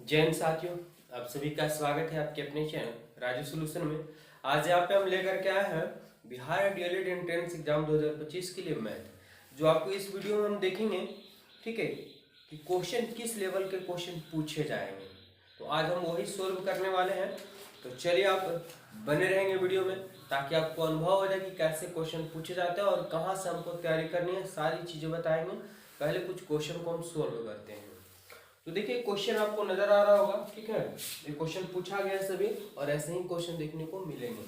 जैन साथियों, आप सभी का स्वागत है आपके अपने चैनल राजू सोल्यूशन में। आज यहाँ पे हम लेकर के आए हैं बिहार डीएलएड एंट्रेंस एग्जाम 2025 के लिए मैथ, जो आपको इस वीडियो में हम देखेंगे। ठीक है, कि क्वेश्चन किस लेवल के क्वेश्चन पूछे जाएंगे, तो आज हम वही सोल्व करने वाले हैं। तो चलिए आप बने रहेंगे वीडियो में, ताकि आपको अनुभव हो जाए कि कैसे क्वेश्चन पूछे जाते हैं और कहाँ से हमको तैयारी करनी है, सारी चीज़ें बताएंगे। पहले कुछ क्वेश्चन को हम सोल्व करते हैं। तो देखिए, क्वेश्चन आपको नजर आ रहा होगा। ठीक है, ये क्वेश्चन पूछा गया है सभी, और ऐसे ही क्वेश्चन देखने को मिलेंगे।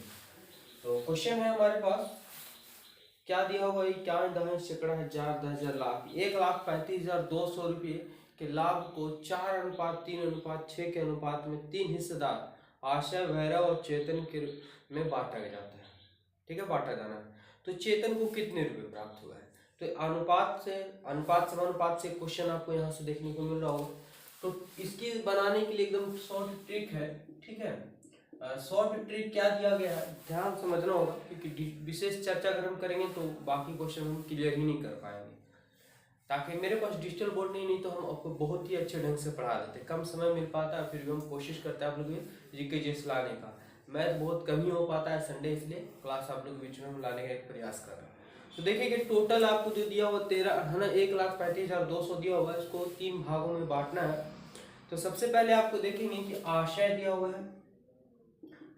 तो क्वेश्चन है हमारे पास, क्या दिया हुआ है? इक्यावन दशमलव सैकड़ा हजार 10,000 लाख 1,35,200 रुपये के लाभ को 4:3:6 के अनुपात में 3 हिस्सेदार आशय, भैरव और चेतन के में बांटा जाता है। ठीक है, बांटा जाना है। तो चेतन को कितने रुपए प्राप्त हुआ है? तो अनुपात समानुपात से क्वेश्चन आपको यहाँ से देखने को मिल रहा होगा। तो इसकी बनाने के लिए एकदम शॉर्ट ट्रिक है। ठीक है, शॉर्ट ट्रिक क्या दिया गया है, ध्यान समझना होगा, क्योंकि विशेष चर्चा अगर हम करेंगे तो बाकी क्वेश्चन हम क्लियर ही नहीं कर पाएंगे। ताकि मेरे पास डिजिटल बोर्ड नहीं तो हम आपको बहुत ही अच्छे ढंग से पढ़ा देते। कम समय मिल पाता है, फिर भी हम कोशिश करते हैं आप लोग जीके जैसे लाने का। मैथ बहुत कम ही हो पाता है संडे, इसलिए क्लास आप लोग बीच में हम लाने का एक प्रयास कर रहे हैं। तो देखिए कि टोटल आपको जो दिया हुआ 13 है ना, 1,35,200 दिया हुआ है। इसको 3 भागों में बांटना है। तो सबसे पहले आपको देखेंगे कि आशय दिया हुआ है,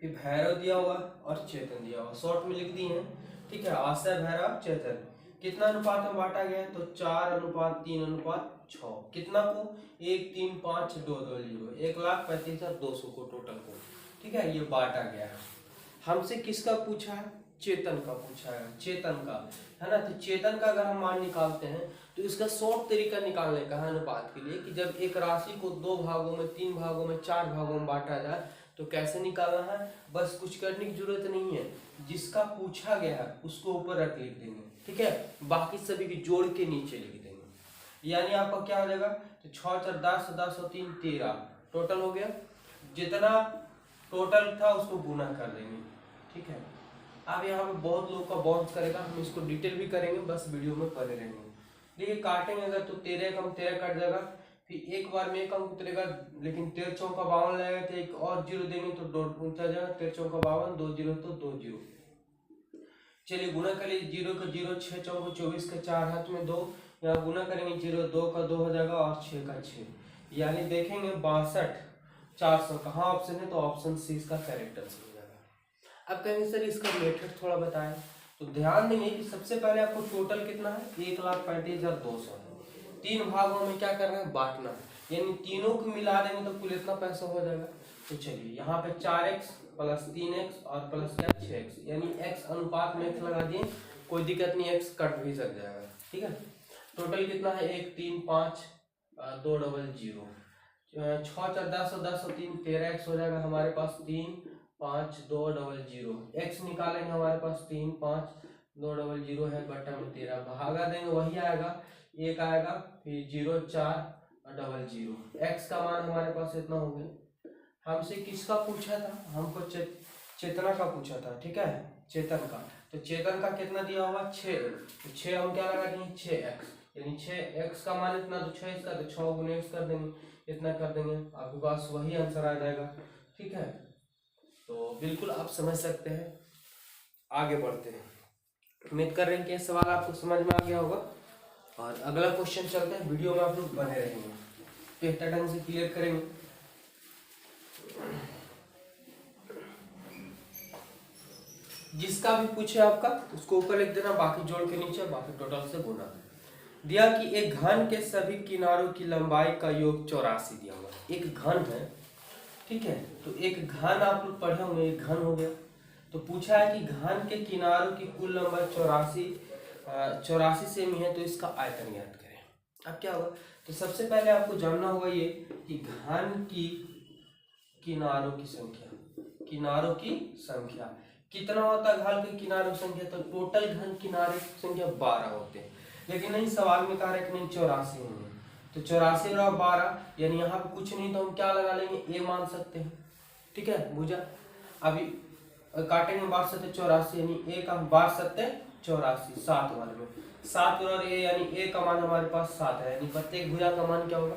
फिर भैरव दिया हुआ है और चेतन दिया हुआ। शॉर्ट में लिख दिए हैं। ठीक है, आशय, भैरव, चेतन कितना अनुपात में बांटा गया है? तो 4:3:6। कितना को? 1, 3, 5, 2, 2, 0, 1,35,200 को टोटल को। ठीक है, ये बांटा गया है। हमसे किसका पूछा है? चेतन का पूछा है, चेतन का, है ना। तो चेतन का अगर हम मान निकालते हैं तो इसका शॉर्ट तरीका निकालने का है अनुपात के लिए, कि जब एक राशि को 2 भागों में, 3 भागों में, 4 भागों में बांटा जाए तो कैसे निकालना है। बस कुछ करने की जरूरत नहीं है, जिसका पूछा गया है उसको ऊपर रख लिख देंगे। ठीक है, बाकी सभी की जोड़ के नीचे लिख देंगे। यानी आपका क्या हो जाएगा? तो 6 4 10 10 और 3 13 टोटल हो गया। जितना टोटल था उसको गुना कर देंगे। ठीक है, अब यहाँ पे बहुत लोग का बाउंस करेगा, हम इसको डिटेल भी करेंगे, बस वीडियो में पढ़े रहेंगे। देखिए, काटेंगे अगर तो 13 का 13 कट जाएगा, फिर एक बार में एक अंक उतरेगा, लेकिन 13 चौका 52 लगेगा, तो एक और जीरो देंगे तो डॉट उतर जाएगा। 13 चौका 52, 2 जीरो तो 2 जीरो। चलिए गुना करिए, 0 का 0, 6 चौका 24 का 4 हाथ में 2, यहाँ गुना करेंगे 0 2 का 2 हो जाएगा और 6 का 6, यानी देखेंगे 62,400। कहाँ ऑप्शन है? तो ऑप्शन सी इसका करेक्ट आंसर हो जाएगा। अब कहेंगे सर इसका मेथड थोड़ा बताएं, तो ध्यान देंगे कि सबसे पहले आपको टोटल कितना है? 1,35,200 है। 3 भागों में क्या करना है? बांटना है, यानी तीनों को मिला देंगे तो कुल इतना पैसा हो जाएगा। तो चलिए यहाँ पे 4x प्लस 3x और प्लस क्या 6x, यानी x अनुपात में x लगा दिए, कोई दिक्कत नहीं, x कट भी सक जाएगा। ठीक है, टोटल कितना है? 1 3 5 2 डबल 0, 6 4 10 और 10 और 3 13x हो जाएगा हमारे पास। 3 5 2 डबल 0, x निकालेंगे हमारे पास 3 5 2 डबल 0 है, बटा में 13 भागा देंगे, वही आएगा, एक आएगा, फिर 0 4 डबल 0। x का मान हमारे पास इतना हो गया। हमसे किसका पूछा था? हमको चेतना का पूछा था। ठीक है, चेतन का। तो चेतन का कितना दिया हुआ? 6। तो 6 हम क्या लगा देंगे? 6x, यानी 6x का मान इतना, तो 6 इसका, तो 6 गुने x कर देंगे, इतना कर देंगे, आपके पास वही आंसर आ जाएगा। ठीक है, तो बिल्कुल आप समझ सकते हैं। आगे बढ़ते हैं, उम्मीद कर रहे हैं कि सवाल आपको समझ में आ गया होगा। और अगला क्वेश्चन चलते हैं, वीडियो में आप लोग बने रहेंगे, बेहतर ढंग से क्लियर करेंगे। जिसका भी पूछे आपका उसको ऊपर लिख देना, बाकी जोड़ के नीचे, बाकी टोटल से गुना। दिया कि एक घन के सभी किनारों की लंबाई का योग 84 दिया हुआ है। एक घन है, ठीक है, तो एक घन आप लोग पढ़े होंगे, एक घन हो गया। तो पूछा है कि घन के किनारों की कुल लंबाई 84 सेमी है, तो इसका आयतन ज्ञात करें। अब क्या होगा? तो सबसे पहले आपको जानना होगा ये कि घन की किनारों की संख्या, किनारों की संख्या कितना होता है? घन के किनारों की संख्या, तो टोटल घन किनारे की संख्या 12 होते हैं, लेकिन नहीं, सवाल में कहा है कि नहीं 84 होंगे। तो 84 और 12, यानी यहाँ पे कुछ नहीं, तो हम क्या लगा लेंगे? ए मान सकते हैं। ठीक है, बुझा? अभी काटेंगे, बांट सकते 84, यानी ए का बांट सकते 84 7 वाले में, 7 और ए, यानी ए का मान हमारे पास 7 है, यानी प्रत्येक भुजा का मान क्या होगा?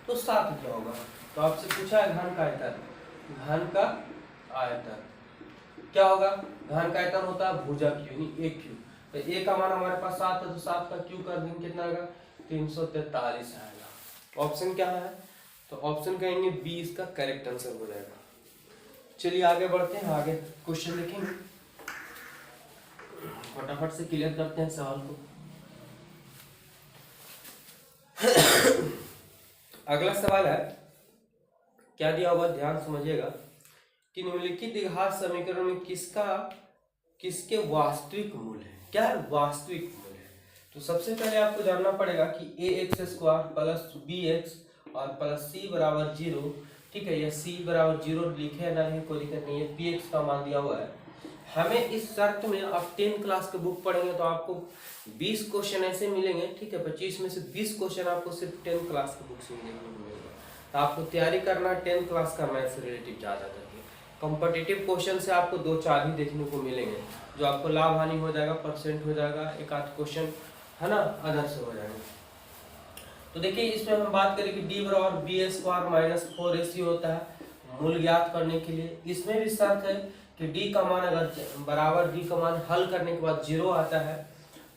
तो 7 क्या होगा? तो आपसे पूछा है घन का आयतन, घन का आयतन क्या होगा? घन का आयतन होता है भुजा क्यू यानी एक क्यू। तो ए का मान हमारे पास 7 है, तो 7 का क्यू कर देंगे कितना आएगा? 343 आएगा। ऑप्शन क्या है? तो ऑप्शन कहेंगे बी इसका करेक्ट आंसर हो जाएगा। चलिए आगे बढ़ते हैं, आगे क्वेश्चन लिखेंगे, फटाफट से क्लियर करते हैं सवाल को। अगला सवाल है, क्या दिया हुआ ध्यान समझिएगा कि निम्नलिखित घात समीकरण में किसके वास्तविक मूल है? क्या है वास्तविक मूल है? तो सबसे पहले आपको जानना पड़ेगा कि ax² प्लस bx और प्लस c बराबर 0, ठीक है, या c बराबर 0 लिखे ना लिखे कोई दिक्कत नहीं है, px का मान दिया हुआ है। हमें इस शर्त में आप 10 क्लास के बुक पढ़ेंगे तो आपको 20 क्वेश्चन ऐसे मिलेंगे, ठीक है, 25 में से 20 क्वेश्चन आपको सिर्फ 10 क्लास के बुक से मिलेगा। तो आपको तैयारी करना 10 क्लास का मैथ्स से रिलेटिव ज़्यादा करके। कॉम्पिटिटिव क्वेश्चन से आपको 2-4 ही देखने को मिलेंगे, जो आपको लाभ हानि हो जाएगा, परसेंट हो जाएगा, एक आध क्वेश्चन है ना अदर से हो जाएगा। तो देखिए इसमें हम बात करें कि d बराबर b² माइनस 4ac होता है मूल ज्ञात करने के लिए। इसमें भी शर्त है कि d का मान अगर बराबर d का मान हल करने के बाद 0 आता है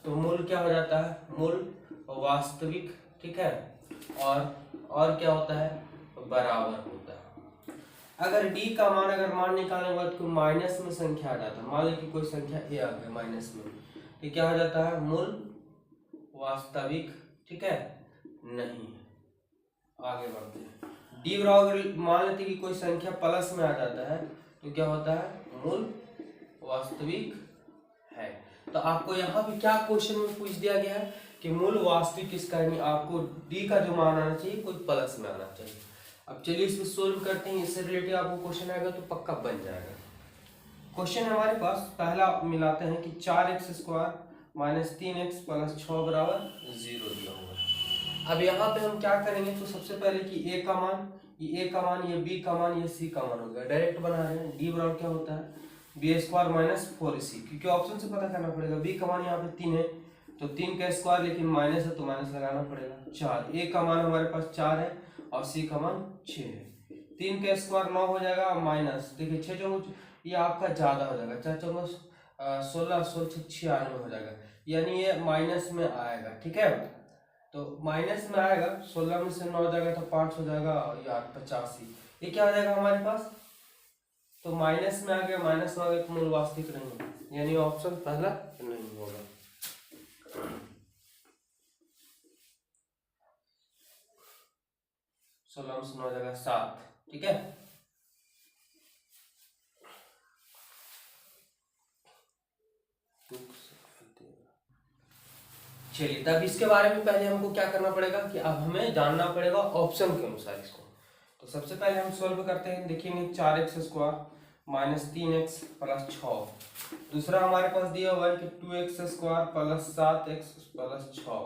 तो मूल क्या हो जाता है? मूल वास्तविक, ठीक है, और क्या होता है? बराबर होता है। अगर d का मान निकालने के बाद कोई माइनस में संख्या आ जाता है, मान लो कि कोई संख्या a आ गया माइनस में, तो क्या हो जाता है? मूल वास्तविक, ठीक है, नहीं। आगे बढ़ते हैं, d बराबर मान लेते कि कोई संख्या प्लस में आ जाता है तो क्या होता है? मूल वास्तविक है। तो आपको यहाँ पे क्या क्वेश्चन में पूछ दिया गया है कि मूल वास्तविक किसका है? आपको d का जो मान आना चाहिए कोई प्लस में आना चाहिए। अब चलिए इसको सोल्व करते हैं, इससे रिलेटेड आपको क्वेश्चन आएगा तो पक्का बन जाएगा। क्वेश्चन हमारे पास पहला मिलाते हैं कि 4x² माइनस 3x प्लस 6 बराबर 0 दिया हुआ है। अब यहाँ पे हम क्या करेंगे? तो सबसे पहले कि a का मान, ये b का मान, ये c का मान हो गया, डायरेक्ट बना रहे हैं। d बराबर क्या होता है? b² माइनस 4ac, क्योंकि ऑप्शन से पता करना पड़ेगा। b का मान यहाँ पे 3 है तो 3 का स्क्वायर, लेकिन माइनस है तो माइनस लगाना पड़ेगा। 4 a का मान हमारे पास 4 है और c का मान 6 है। 3 का स्क्वायर 9 हो जाएगा, माइनस देखिए 6 चौक ये आपका ज्यादा हो जाएगा, 4 चौक 16, 96 हो जाएगा, यानी ये माइनस में आएगा, ठीक है। तो माइनस में आएगा, 16 में से 9 हो जाएगा तो 5 हो जाएगा, यार 85, ये क्या हो जाएगा हमारे पास? तो माइनस में आ गया, माइनस में आ गया तो मूल वास्तविक नहीं, यानी ऑप्शन पहला नहीं होगा। 16 में से 9 हो जाएगा 7, ठीक है। चलिए तब इसके बारे में पहले हमको क्या करना पड़ेगा कि अब हमें जानना पड़ेगा ऑप्शन के अनुसार इसको। तो सबसे पहले हम सॉल्व करते हैं, देखेंगे 4x² माइनस 3x प्लस 6। दूसरा हमारे पास दिया हुआ है कि 2x² प्लस 7x प्लस 6।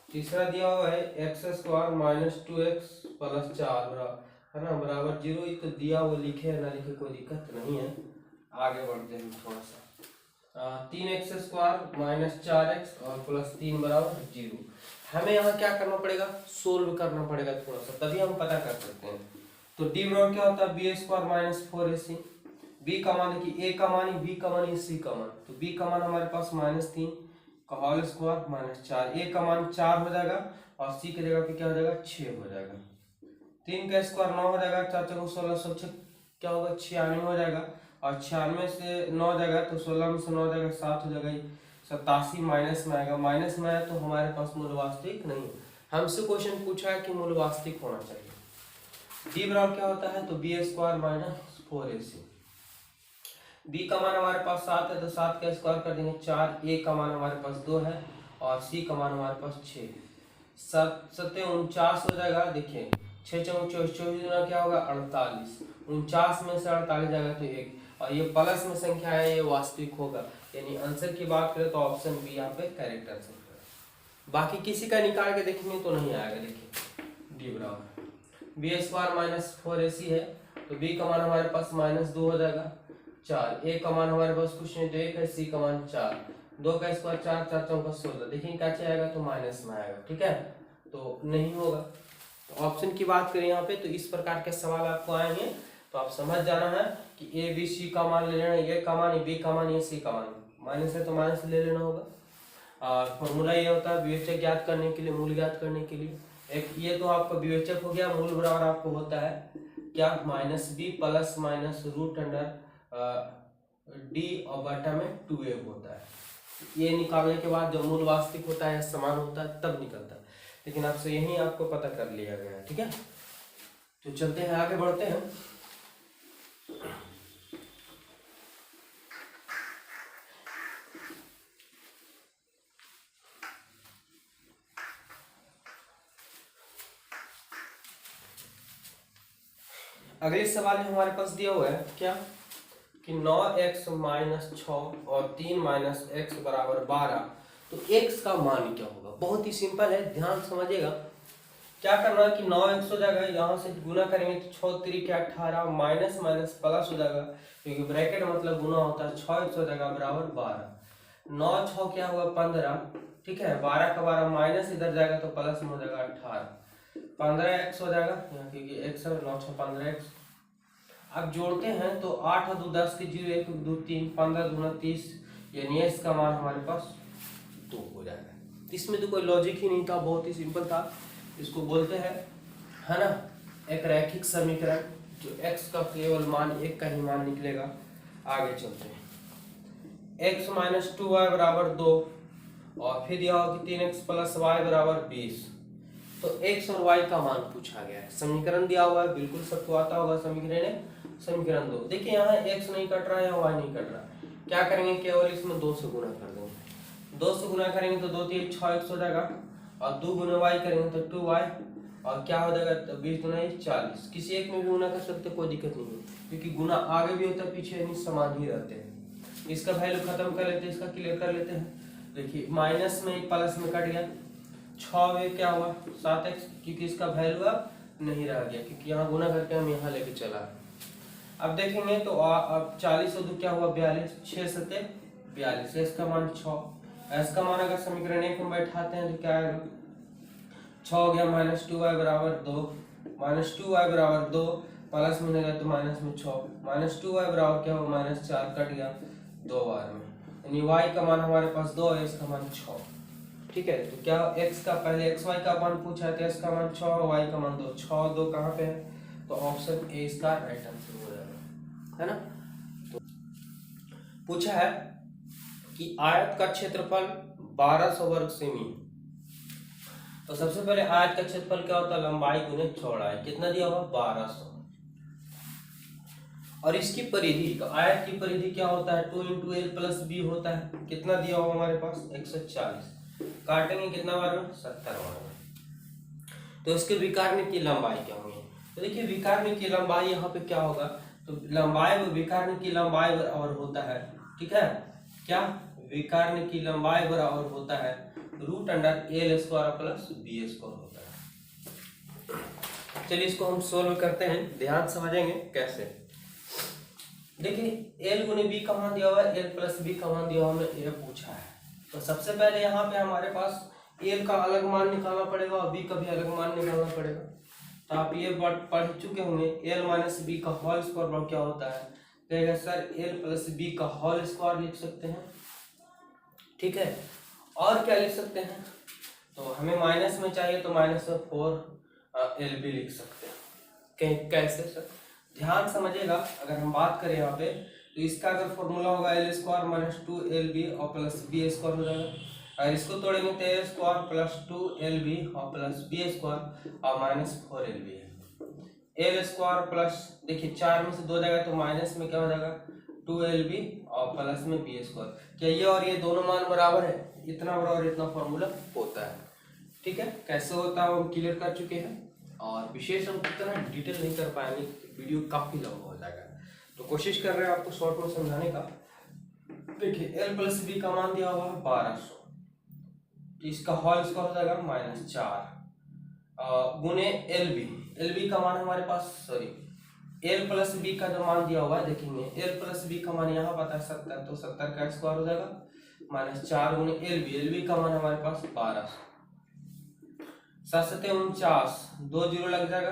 तीसरा दिया हुआ है x² माइनस 2x प्लस 4 है ना बराबर 0। ये तो दिया हुआ लिखे है ना लिखे कोई दिक्कत नहीं है। आगे बढ़ते हैं थोड़ा सा, 3x² माइनस 4x और प्लस 3 बराबर 0। हमें यहाँ क्या करना पड़ेगा? सोल्व करना पड़ेगा थोड़ा सा, तभी हम पता कर सकते हैं। तो d बराबर क्या होता है? b² minus 4ac। b का मान है कि a का मान है, b का मान है, c का मान, तो b का मान हमारे पास माइनस 3 का होल स्क्वायर माइनस 4, a का मान 4 हो जाएगा और c की जगह पे क्या हो जाएगा? 6 हो जाएगा। 3 का स्क्वायर 9 हो जाएगा, 4 चौको 16, 16 क्या होगा? 96 हो जाएगा, और 96 से 9 जाएगा तो 16 में से 9 जाएगा 7 हो जाएगा, 87 माइनस में आएगा। माइनस में आया तो हमारे पास मूल वास्तविक नहीं। हमसे क्वेश्चन पूछा है कि मूल वास्तविक होना चाहिए। d बराबर क्या होता है? तो b² माइनस 4ac। b का मान हमारे पास 7 है तो 7 का स्क्वायर कर देंगे 4, a का मान हमारे पास 2 है और c का मान हमारे पास 6। 7 7 49 हो जाएगा, देखिए 6 चौक 24, 24 क्या होगा? 48। 49 में से 48 जाएगा तो 1, और ये प्लस में संख्या है, ये वास्तविक होगा, यानी आंसर की बात करें तो ऑप्शन बी यहाँ पे करेक्ट आंसर है। बाकी किसी का निकाल के देखेंगे तो नहीं आएगा। देखिए डी बराबर b² माइनस 4ac है तो b का मान हमारे पास माइनस 2 हो जाएगा, 4, a का मान हमारे पास कुछ नहीं तो 1 है, c का मान 4, 2 का स्क्वायर 4, 4 चौका 16, देखिए कैसे आएगा? तो माइनस में आएगा, ठीक है, तो नहीं होगा। तो ऑप्शन की बात करें यहाँ पे तो इस प्रकार के सवाल आपको आएंगे, तो आप समझ जाना है कि ए बी सी का मान ले लेना, ए का मान, बी का मान, सी का मान, माइनस है तो माइनस ले लेना होगा। और फॉर्मूला ये होता है विवेचक ज्ञात करने के लिए, मूल ज्ञात करने के लिए। एक ये तो आपका विवेचक हो गया, मूल बराबर आपको होता है क्या, minus B plus minus root under D और बटा में 2a होता है। ये निकालने के बाद जो मूल वास्तविक होता है, समान होता है, तब निकलता है, लेकिन आपसे यही आपको पता कर लिया गया है। ठीक है, तो चलते हैं आगे बढ़ते हैं। अगले सवाल में हमारे पास दिया हुआ है क्या कि 9x माइनस 6 और 3 माइनस एक्स बराबर 12, तो x का मान क्या होगा। बहुत ही सिंपल है, ध्यान समझिएगा। क्या करना है कि 9x हो जाएगा, यहाँ से गुना करेंगे तो 6 3 18, माइनस माइनस प्लस हो जाएगा, क्योंकि ब्रैकेट मतलब गुना होता है, 6x हो जाएगा बराबर 12। 9 6 क्या होगा 15, ठीक है, 12 का 12 माइनस इधर जाएगा तो प्लस में हो जाएगा 18, 15x हो जाएगा यहाँ, क्योंकि x है, 9 6 15x। अब जोड़ते हैं तो 8 और 2 10 के 0 1 2 3 15 दूना 30, यानी इसका मान हमारे पास 2 हो जाएगा। इसमें तो कोई लॉजिक ही नहीं था, बहुत ही सिंपल था। इसको बोलते हैं, है ना, एक रैखिक समीकरण, जो x का केवल मान, एक का ही मान निकलेगा। आगे चलते हैं। x माइनस 2y बराबर 2, और फिर यह हो कि 3x प्लस वाई बराबर 20। तो x और y का मान पूछा गया है, समीकरण दिया हुआ है, बिल्कुल सबको आता होगा समीकरण 2। देखिए यहाँ x नहीं कट रहा है या y नहीं कट रहा, क्या करेंगे, केवल इसमें 2 से गुना कर देंगे। 2 से गुना करेंगे तो 2 3 6x हो जाएगा, और 2 गुना y करेंगे तो 2y, और क्या हो जाएगा, तो 20 गुना 40। किसी एक में भी गुना कर सकते, कोई दिक्कत नहीं है, क्योंकि गुना आगे भी होता है पीछे, यानी समान ही रहते हैं। इसका वैल्यू खत्म कर लेते हैं, इसका क्लियर कर लेते हैं। देखिए माइनस में प्लस में कट गया, 6 में क्या हुआ 7x, क्योंकि इसका वैल्यू अब नहीं रह गया, क्योंकि यहाँ गुना करके हम यहाँ लेके चला। अब देखेंगे तो अब 40 और 2 क्या हुआ 42, 6 7 42, इसका मान 6। इसका मान अगर समीकरण 1 में बैठाते हैं तो क्या आएगा, 6 हो गया माइनस 2y बराबर 2, माइनस 2y बराबर 2, प्लस में लगा तो माइनस में 6, माइनस 2y बराबर क्या हुआ माइनस 4, कट गया 2 बार में, यानी y का मान हमारे पास 2 है, इसका मान 6। ठीक है, तो क्या x का पहले xy का मान पूछा है, तो x का मान 6, y का मान 2, 6 2 कहाँ पे है, तो ऑप्शन ए इसका राइट आंसर हो जाएगा, है ना। तो पूछा है कि आयत का क्षेत्रफल 1200 वर्ग सेमी। तो सबसे पहले आयत का क्षेत्रफल क्या होता है, लंबाई गुने चौड़ाई, कितना दिया हुआ 1200, और इसकी परिधि, तो आयत की परिधि क्या होता है 2 × l + b होता है, कितना दिया हुआ हमारे पास 140, काटेंगे कितना बार में 70 बार में। तो इसके विकर्ण की लंबाई क्या होगी, तो देखिए विकर्ण की लंबाई यहाँ पे क्या होगा, तो लंबाई व विकर्ण की लंबाई बराबर होता है, ठीक है, क्या विकर्ण की लंबाई बराबर होता है √l² + b² होता है। चलिए इसको हम सोल्व करते हैं, ध्यान समझेंगे कैसे। देखिए l गुने b का मान दिया हुआ है, l + b का मान दिया हुआ, हमें ये पूछा है। तो सबसे पहले यहाँ पे हमारे पास l का अलग मान निकालना पड़ेगा और b का भी अलग मान निकालना पड़ेगा। तो आप ये बात पढ़ चुके होंगे, l - b का होल स्क्वायर क्या होता है, कहेगा सर l + b का होल स्क्वायर लिख सकते हैं, ठीक है, और क्या लिख सकते हैं, तो हमें माइनस में चाहिए तो -4lb लिख सकते हैं। कैसे सर, ध्यान समझिएगा। अगर हम बात करें यहाँ पे, तो इसका अगर फॉर्मूला होगा l² - 2lb और प्लस b² हो जाएगा, और इसको तोड़ेंगे तो a² + 2lb और प्लस b² और -4lb है। l² प्लस, देखिए 4 में से 2 जाएगा तो माइनस में क्या हो जाएगा 2lb और प्लस में b²। क्या ये और ये दोनों मान बराबर है, इतना बराबर इतना फॉर्मूला होता है, ठीक है। कैसे होता है हम क्लियर कर चुके हैं, और विशेष हम इतना डिटेल नहीं कर पाएंगे, वीडियो काफी लंबा हो जाएगा, तो कोशिश कर रहे हैं आपको शॉर्ट में समझाने का। देखिए l + b का मान दिया हुआ है 1200, इसका होल स्क्वायर हो जाएगा -4 गुने lb का मान हमारे पास, सॉरी l + b का जो मान दिया हुआ है, देखेंगे l + b का मान यहाँ पता है 70, तो 70 का स्क्वायर हो जाएगा -4 गुने lb का मान हमारे पास 1200, 7 7 49, 2 जीरो लग जाएगा,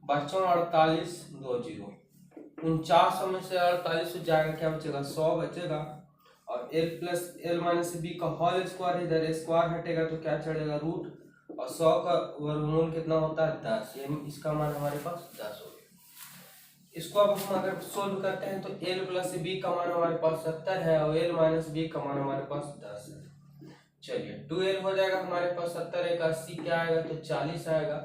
बच्चों 48, 2 जीरो, 49 में से 48 जाएगा, क्या बचेगा 100 बचेगा। और l plus L minus B का होल स्क्वायर, इधर स्क्वायर हटेगा तो क्या चढ़ेगा रूट, और 100 का वर्गमूल कितना होता है 10, यानी इसका मान हमारे पास 10 हो गया। इसको अब हम अगर सोल्व करते हैं तो l प्लस बी का मान हमारे पास 70 है और l माइनस बी का मान हमारे पास 10 है। चलिए 2l हो जाएगा हमारे पास 70, 81 क्या आएगा तो 40 आएगा।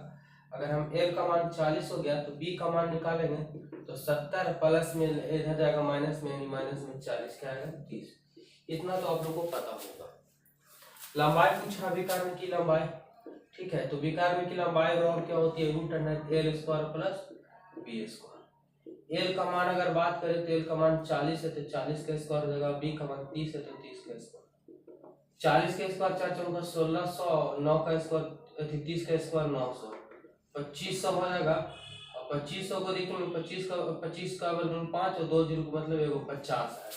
अगर हम l का मान 40 हो गया तो b का मान निकालेंगे तो 70 प्लस में इधर जाएगा माइनस में, यानी माइनस में 40 क्या आएगा 30। इतना तो आप लोगों को पता होगा। लंबाई पूछा विकर्ण की लंबाई, ठीक है, तो विकर्ण की लंबाई और क्या होती है root under L square plus B square. L का मान अगर बात करें तो एल का मान 40 है तो 40 का स्क्वायर हो जाएगा, बी का मान 30 है तो 30 का स्क्वायर, 40 का स्क्वायर 4 चौका 1600, 9 का स्क्वायर 30 का स्क्वायर 900, 2500 हो जाएगा। और 2500 को देखिए 25 का वर्ग 5 और 2 जीरो को मतलब एगो 50 है।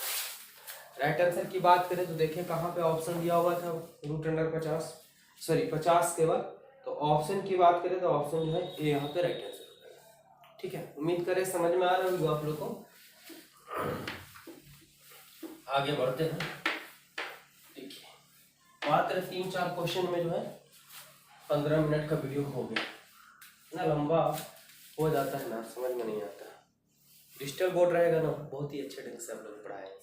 राइट आंसर की बात करें तो देखिए कहाँ पे ऑप्शन दिया हुआ था रूट अंडर 50, सॉरी 50 के बाद, तो ऑप्शन की बात करें तो ऑप्शन जो है ए यहाँ पे राइट आंसर हो जाएगा। ठीक है, उम्मीद करें समझ में आ रहा होगा आप लोग को। आगे बढ़ते हैं। देखिए मात्र 3-4 क्वेश्चन में जो है 15 मिनट का वीडियो हो गया, ना लंबा हो जाता है ना, समझ में नहीं आता। डिजिटल बोर्ड रहेगा ना, बहुत ही अच्छे ढंग से आप लोग पढ़ाएंगे।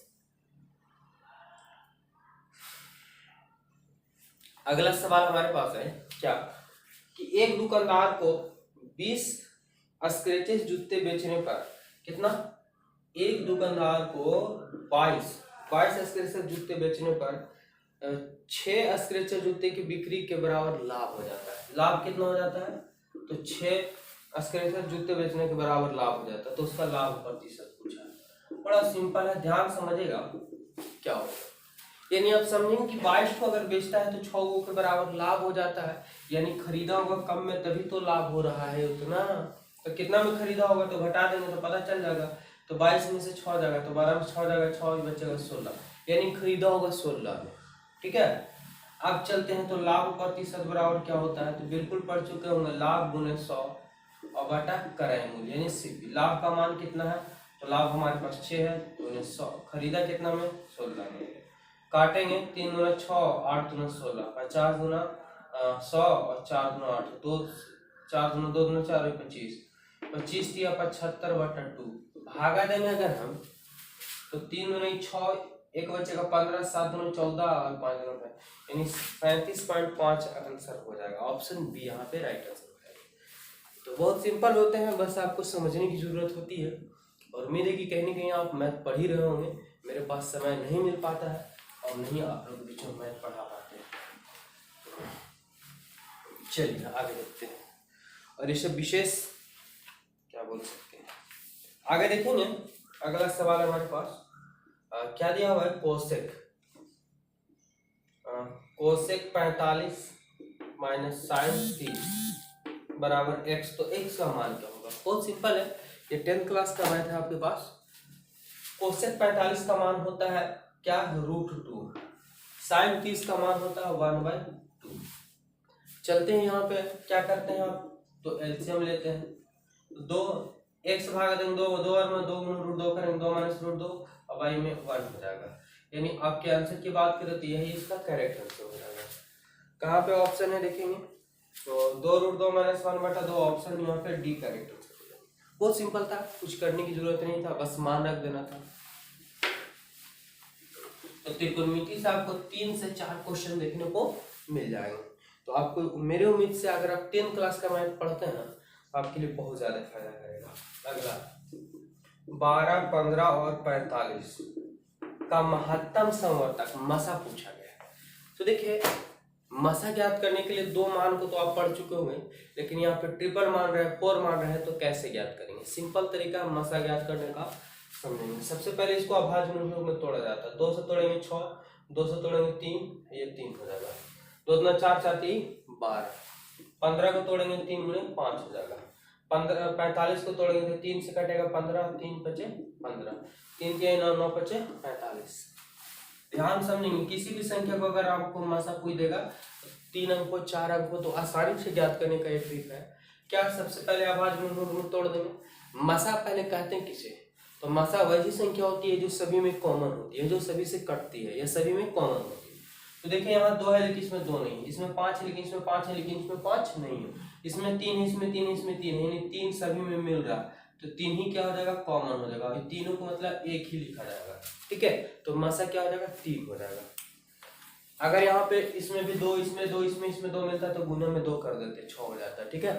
अगला सवाल हमारे पास है क्या कि एक दुकानदार को 20 स्क्रैचेस जूते बेचने पर कितना, एक दुकानदार को 22 स्क्रैचेस जूते बेचने पर 6 स्क्रैचेस जूते की बिक्री के बराबर लाभ हो जाता है। लाभ कितना हो जाता है तो 6 स्क्रैचेस जूते बेचने के बराबर लाभ हो जाता है, तो उसका लाभ प्रतिशत पूछा है। बड़ा सिंपल है, ध्यान समझेगा क्या होगा। यानी आप समझेंगे कि 22 को अगर बेचता है तो 6 के बराबर लाभ हो जाता है, यानी खरीदा होगा कम में तभी तो लाभ हो रहा है उतना। तो कितना में खरीदा होगा तो घटा देंगे तो पता चल जाएगा, तो 22 में से 6 जाएगा तो 12 में 6 जाएगा, 6 बचेगा 16, यानी खरीदा होगा 16 में। ठीक है, अब चलते हैं तो लाभ प्रतिशत बराबर क्या होता है, तो बिल्कुल पढ़ चुके होंगे, लाभ गुने 100 और बटा कराए मूल्य, यानी सीपी। लाभ का मान कितना है तो लाभ हमारे पास 6 है, गुने 100, खरीदा कितना में 16 में। काटेंगे 3 गुना 6, 8 गुना 16, 50 गुना 100 और 4 गुना 8, 2 4 गुना 2 गुना 4 25, 25 दिया 75 बटा 2। भागा देंगे अगर हम तो 3 गुना 6, एक बचेगा 15, 7 गुना 14 और 5 गुना 5, यानी 35.5 आंसर हो जाएगा। ऑप्शन बी यहाँ पे राइट आंसर हो जाएगा। तो बहुत सिंपल होते हैं, बस आपको समझने की जरूरत होती है। और उम्मीद है कि कहीं ना कहीं आप मैथ पढ़ ही रहे होंगे। मेरे पास समय नहीं मिल पाता है और नहीं आप लोग बीच में मैथ पढ़ा पाते हैं। चलिए आगे देखते हैं, और इसे विशेष क्या बोल सकते हैं, आगे देखेंगे। अगला सवाल हमारे पास क्या दिया हुआ है, कोसेक 45 माइनस साइन 30 बराबर x, तो x का मान क्या होगा। बहुत सिंपल है, ये 10th क्लास का मैथ है आपके पास। कोसेक 45 का मान होता है क्या, √2, साइन 30 का मान होता है 1/2। चलते हैं यहाँ पे क्या करते हैं आप, तो एलसीएम लेते हैं, तो 2 x भागा देंगे 2 बार में 2 गुना √2 करेंगे, 2 माइनस √2 और y में 1 हो जाएगा। यानी आपके आंसर की बात करें तो यही इसका करेक्ट आंसर हो जाएगा। कहाँ पे ऑप्शन है देखेंगे, तो 2 √2 माइनस 1 बटा 2, ऑप्शन यहाँ पे डी करेक्ट आंसर हो जाएगा। बहुत सिंपल था, कुछ करने की जरूरत नहीं था, बस मान रख देना था। तो त्रिकोणमिति से आपको 3 से 4 क्वेश्चन देखने को मिल जाएंगे। तो आपको मेरे उम्मीद से अगर आप 10th क्लास का मैथ पढ़ते हैं ना, आपके लिए बहुत ज्यादा फायदा करेगा। अगला 12, 15 और 45 का महत्तम संवर्तक मसा पूछा गया है। तो देखिए मसा ज्ञात करने के लिए 2 मान को तो आप पढ़ चुके होंगे, लेकिन यहाँ पे ट्रिपल मान रहे हैं, 4 मान रहे हैं, तो कैसे ज्ञात करेंगे। सिंपल तरीका मसा ज्ञात करने का समझेंगे। सबसे पहले इसको अभाज्य में तोड़ा जाता है। 2 से तोड़ेंगे 6, 2 से तोड़ेंगे 3, ये 3 हो जाएगा, 2 दूना 4, 4 3 12, 15 को तोड़ेंगे 3 गुणे 5 हो जाएगा, 45 को तोड़ेंगे तो 3 से कटेगा 15, 3 बचे 15, 3 3 9 9 बचे 45। ध्यान समझेंगे, किसी भी संख्या को अगर आपको मसा पूछ देगा 3 अंक हो 4 अंक हो तो आसानी से ज्ञात करने का एक ट्रिक है। क्या, सबसे पहले आवाज में मुंह तोड़ देंगे। मसा पहले कहते हैं किसे, तो मसा वही संख्या होती है जो सभी में कॉमन होती है, जो सभी से कटती है, या सभी में कॉमन होती है। तो देखिए यहाँ 2 है लेकिन इसमें 2 नहीं है, इसमें 5 है लेकिन इसमें 5 है लेकिन इसमें 5 नहीं है, इसमें 3 है इसमें 3 है इसमें 3 है, यानी 3 सभी में मिल रहा, तो 3 ही क्या हो जाएगा, कॉमन हो जाएगा। तीनों को मतलब एक ही लिखा जाएगा, ठीक है। तो मसा क्या हो जाएगा, 3 हो जाएगा। अगर यहाँ पे इसमें भी 2 इसमें 2 इसमें 2 मिलता तो गुना में 2 कर देते, 6 हो जाता, ठीक है।